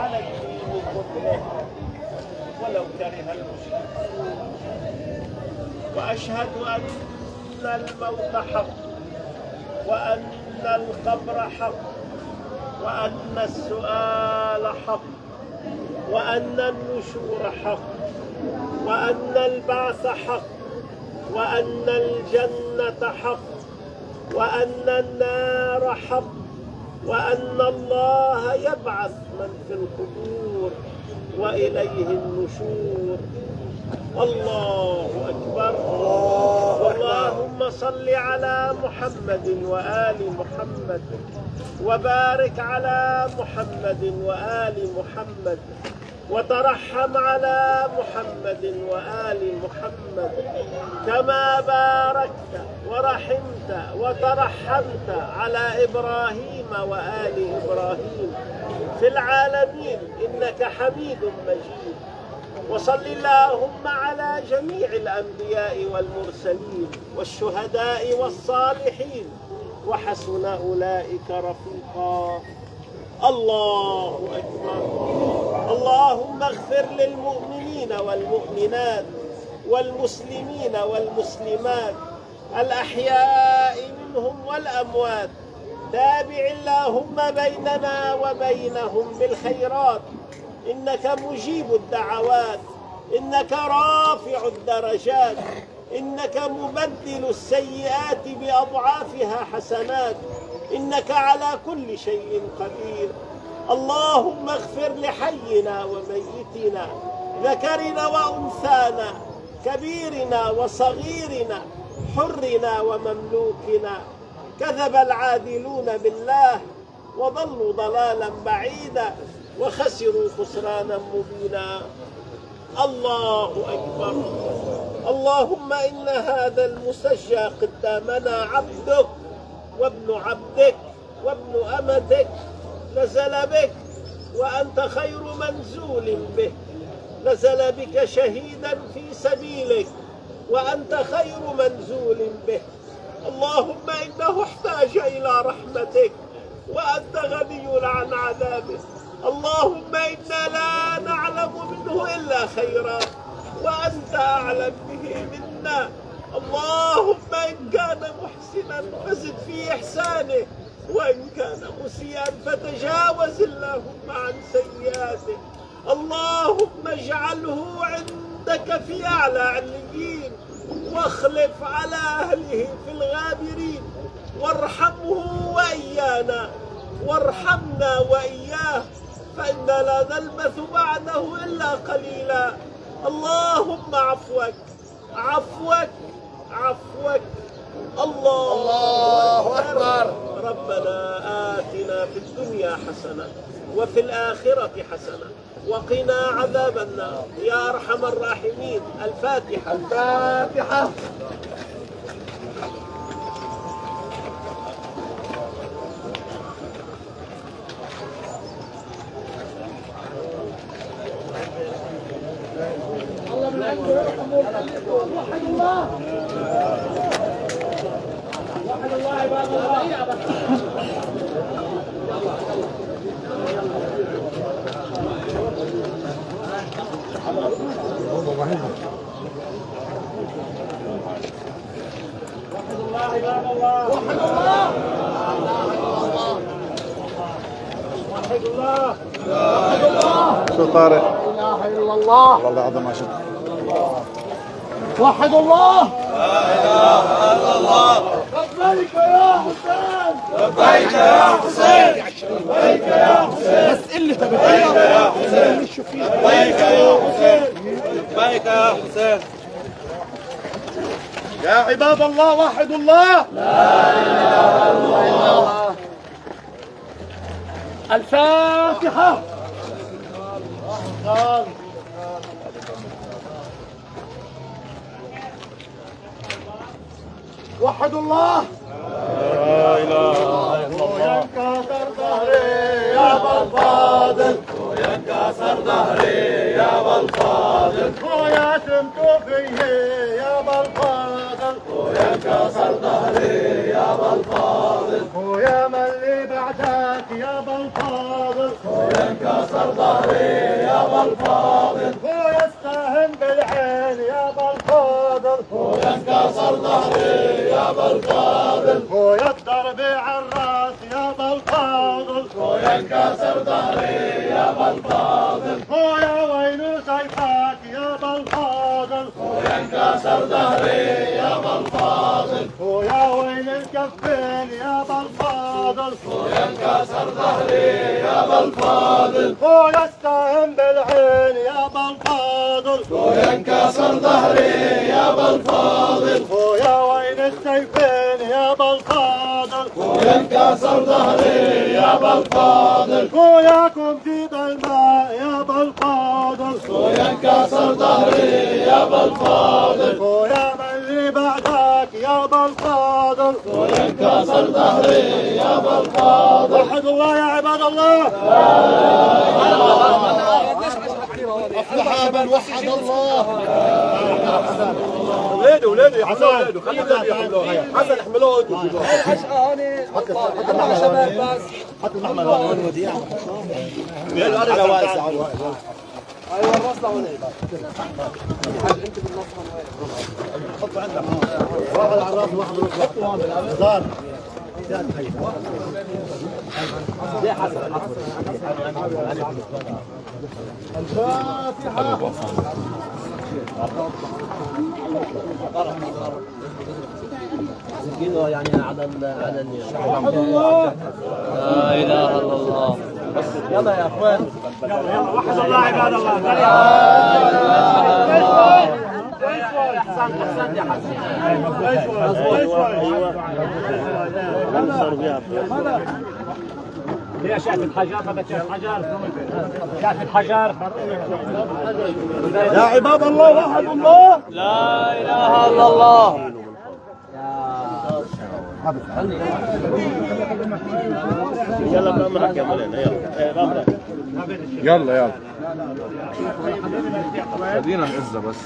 على الدين كله ولو كره المشركون. وأشهد أن الموت حق، وأن القبر حق، وأن السؤال حق، وأن النشور حق، وأن البعث حق، وأن الجنة حق، وأن النار حق، وأن الله يبعث من في القبور وإليه النشور. الله أكبر. اللهم صل على محمد وآل محمد، وبارك على محمد وآل محمد، وترحم على محمد وآل محمد كما باركت ورحمت وترحمت على إبراهيم وآل إبراهيم في العالمين إنك حميد مجيد. وصل اللهم على جميع الأنبياء والمرسلين والشهداء والصالحين وحسن أولئك رفيقا. الله أكبر. اللهم اغفر للمؤمنين والمؤمنات والمسلمين والمسلمات الأحياء منهم والأموات. تابع اللهم بيننا وبينهم بالخيرات، إنك مجيب الدعوات، إنك رافع الدرجات، إنك مبدل السيئات بأضعافها حسنات، إنك على كل شيء قدير. اللهم اغفر لحينا وميتنا، ذكرنا وأنثانا، كبيرنا وصغيرنا، حرنا ومملوكنا. كذب العادلون بالله وضلوا ضلالا بعيدا وخسروا خسرانا مبينا. الله أكبر. اللهم إن هذا المسجى قدامنا عبدك وابن عبدك وابن أمتك، نزل بك وأنت خير منزول به، نزل بك شهيدا في سبيلك وأنت خير منزول به. اللهم إنه احتاج إلى رحمتك وأنت غني عن عذابه. اللهم إنا لا نعلم منه إلا خيرا وأنت أعلم به منا. اللهم إن كان محسنا فزد في إحسانه، وإن كان مسيئا فتجاوز اللهم عن سيئاته. اللهم اجعله عندك في أعلى عليين، واخلف على أهله في الغابرين، وارحمه وإيانا وارحمنا وإياه، فإنا لا نلبث بعده إلا قليلا. اللهم عفوك عفوك عفوك. الله أكبر. ربنا آتنا في الدنيا حسنة وفي الآخرة حسنة وقنا عذاب النار يا أرحم الراحمين. الفاتحة. الفاتحة. وحد الله وحد الله عباد الله. وحد الله عباد الله. وحد الله. وحد الله. وحد الله. شو طارق؟ لا اله الا الله. والله عظم ما شفت. وحد الله. لا اله الا الله. لبيك يا حسين. لبيك يا حسين. لبيك يا حسين. بس اللي لبيك يا حسين. لبيك يا حسين. لبيك يا حسين. يا عباد الله وحد الله. لا اله الا الله. الفاتحة. وحد الله. لا اله الا الله. وينكسر ظهري يا ابا الفاضل، وينكسر ظهري يا ابا الفاضل، ويتم فيه يا ابا الفاضل، وينكسر ظهري يا ابا الفاضل، ويا من اللي بعدك يا ابا الفاضل، وينكسر ظهري بالفاضل ويستهن بالعين يا بالفاضل وينكسر ظهري يا بالفاضل ويضرب عالراس يا بالفاضل وينكسر ظهري يا بالفاضل ويا ويل سيفك يا بالفاضل وينكسر ظهري يا بالفاضل ويا ويل الكفين يا بالفاضل وينكسر ظهري يا بالفاضل ويستهن بالعين يا بالفاضل وينكسر ظهري يا بالفاضل ويا ويل السيفين يا بالفاضل وينكسر ظهري يا بالفاضل وياكم جيب الماء يا بالفاضل وينكسر ظهري يا بالفاضل ويا من بعدك يا بالفاضل وينكسر ظهري يا بالفاضل. وحد الله يا عباد الله. أفلح من وحد الله. ولادي يا حسن ولادي خلي ولادي يحملوها حسن احملوها انتوا العشقة هون مع شباب بس حط المحمل هون وديع الارض واسعة ايوه الرصة هون انت بالنص حطوا عندك واحد على الراس وواحد بالنص حطوا هون بالارض زي حسن الفاتحة كده يعني على الله لا اله الا الله. يلا يا اخوان يلا وحد الله عباد الله. احسن يا حسن يا شايف الحجر ما شايف حجر شايف الحجر يا عباد الله وحد الله لا اله الا الله. يلا بأمرك يا مولانا يلا يلا خلينا نعزة بس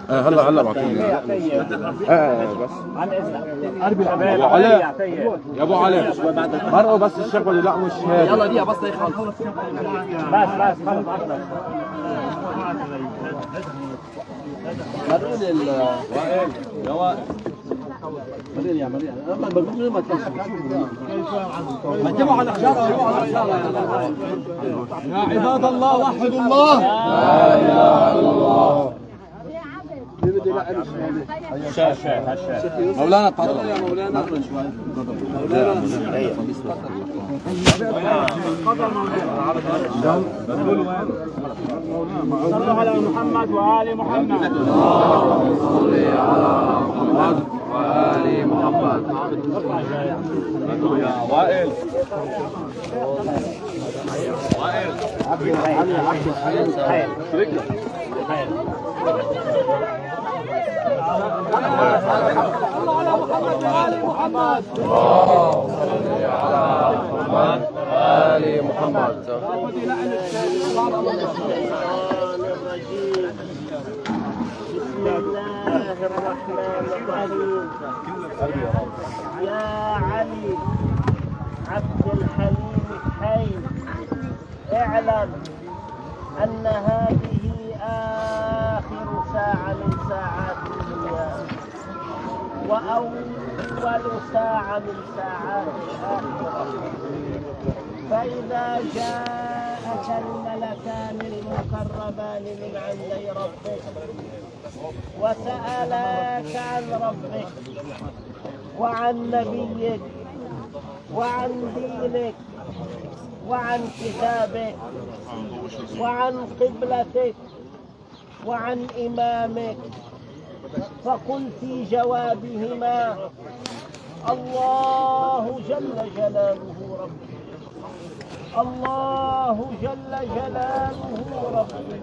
هلا بعطيني بس ابو علاء يا ابو علاء مرقوا بس الشغل يلعبوا الشهاده يلا دي بس يخلص بس خلص مرقوا يا وائل يا مريم لما بقول ما تمشي على يا عباد الله وحدوا الله لا اله الا الله. مولانا تفضل يا مولانا صلوا على محمد وآل محمد. اللهم صل على محمد وآل محمد. يا وائل عبد الحي على محمد وآل محمد. اللهم صل على محمد وآل محمد. بسم الله الرحمن الرحيم. يا علي عبد الحليم الحي اعلم أن هذه آخر ساعة من ساعات الدنيا وأول ساعة من ساعات الآخرة. فإذا جاءك الملكان المقربان من عندي ربك وسألاك عن ربك وعن نبيك وعن دينك وعن كتابك وعن قبلتك وعن إمامك فقل في جوابهما الله جل جلاله ربي الله جل جلاله ربي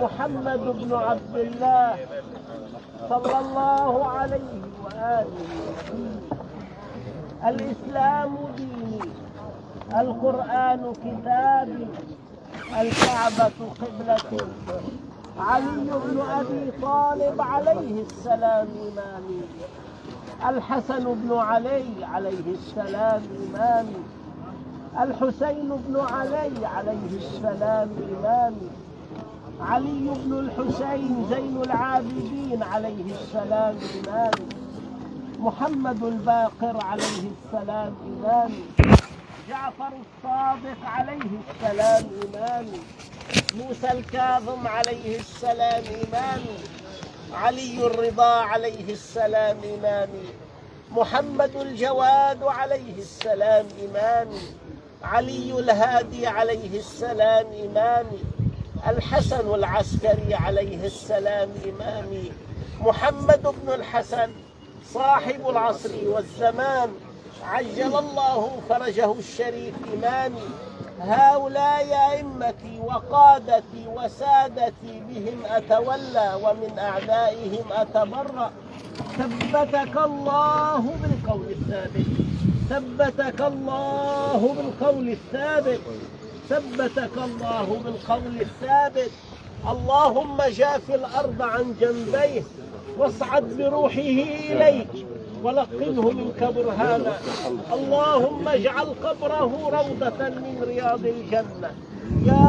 محمد بن عبد الله صلى الله عليه وآله الإسلام ديني القرآن كتابي الكعبة قبلتي علي بن أبي طالب عليه السلام إمامي الحسن بن علي عليه السلام إمامي الحسين بن علي عليه السلام إمامي، علي بن الحسين زين العابدين عليه السلام إمامي، محمد الباقر عليه السلام إمامي، جعفر الصادق عليه السلام إمامي، موسى الكاظم عليه السلام إمامي، علي الرضا عليه السلام إمامي، محمد الجواد عليه السلام إمامي، علي الهادي عليه السلام إمامي، الحسن العسكري عليه السلام إمامي، محمد بن الحسن صاحب العصر والزمان عجل الله فرجه الشريف إمامي. هؤلاء أئمتي وقادتي وسادتي، بهم أتولى ومن أعدائهم أتبرأ. ثبتك الله بالقول الثابت، ثبتك الله بالقول الثابت، ثبتك الله بالقول الثابت. اللهم جاف الأرض عن جنبيه واصعد بروحه إليك ولقنه منك برهانا. اللهم اجعل قبره روضة من رياض الجنة يا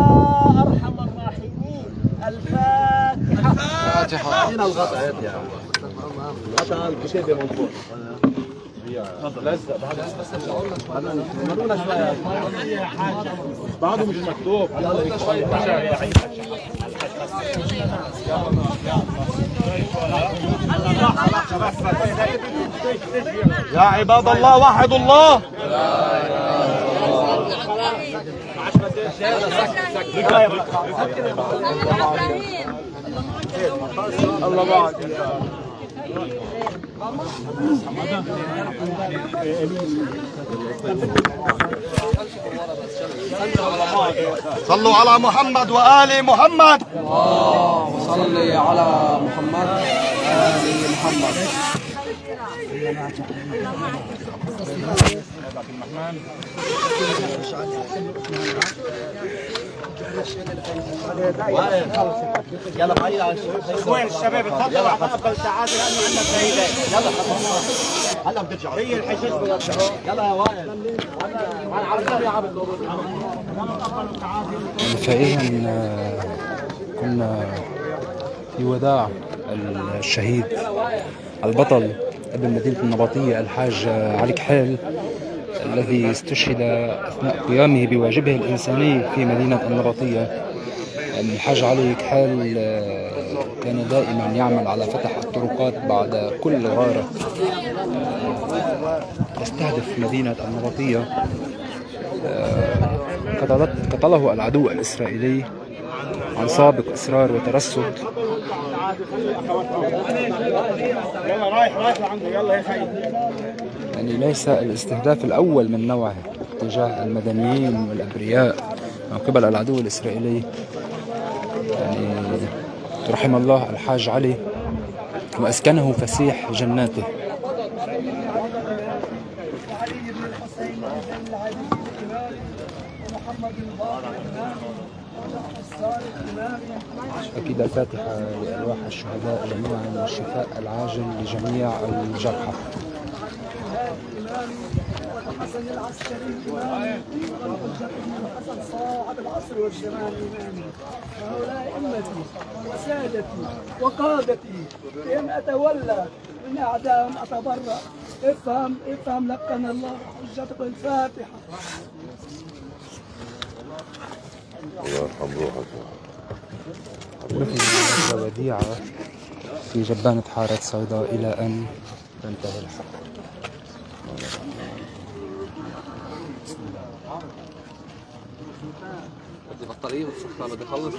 أرحم الراحمين. الفاتحة. الفاتحة. هنا الغطاء يا عم. الغطاء الكتاب من فوق. لزق بعده شوية. بعده مش مكتوب. يا عباد الله وحدوا الله. الله بعد. صلوا على محمد وآل محمد. اللهم صل على محمد وآل محمد. يلا بعيد عن الشباب. وين الشباب؟ اتفضلوا على افضل ساعات لانه عندنا شهيدين. يلا هلا بترجعوا. هي الحجاج يلا يا وائل. هلا يا عبد. فإذا كنا في وداع الشهيد البطل ابن مدينة النباطية الحاج علي كحيل، الذي استشهد أثناء قيامه بواجبه الإنساني في مدينة النباطية. الحاج علي كحيل كان دائما يعمل على فتح الطرقات بعد كل غارة تستهدف مدينة النباطية. قتله العدو الإسرائيلي عن سابق إصرار وترصد. يلا رايح لعنده. يلا يا خي. يعني ليس الاستهداف الأول من نوعه تجاه المدنيين والأبرياء من قبل العدو الإسرائيلي. يعني رحم الله الحاج علي وأسكنه فسيح جناته. أكيد الفاتحة لأرواح الشهداء جميعا والشفاء العاجل لجميع الجرحى. الحسن العسكري إمامي، الحسن صاحب العصر والزمان إمامي. هؤلاء أمتي وسادتي وقادتي، بهم أتولى من أعدائهم أتبرأ. افهم لقن الله حجتك. الفاتحة. الله يرحم روحك. دفن وديعة في جبانة حارة صيدا إلى أن تنتهي الحرب. بدي بطارية بتسخن، بدي اخلص.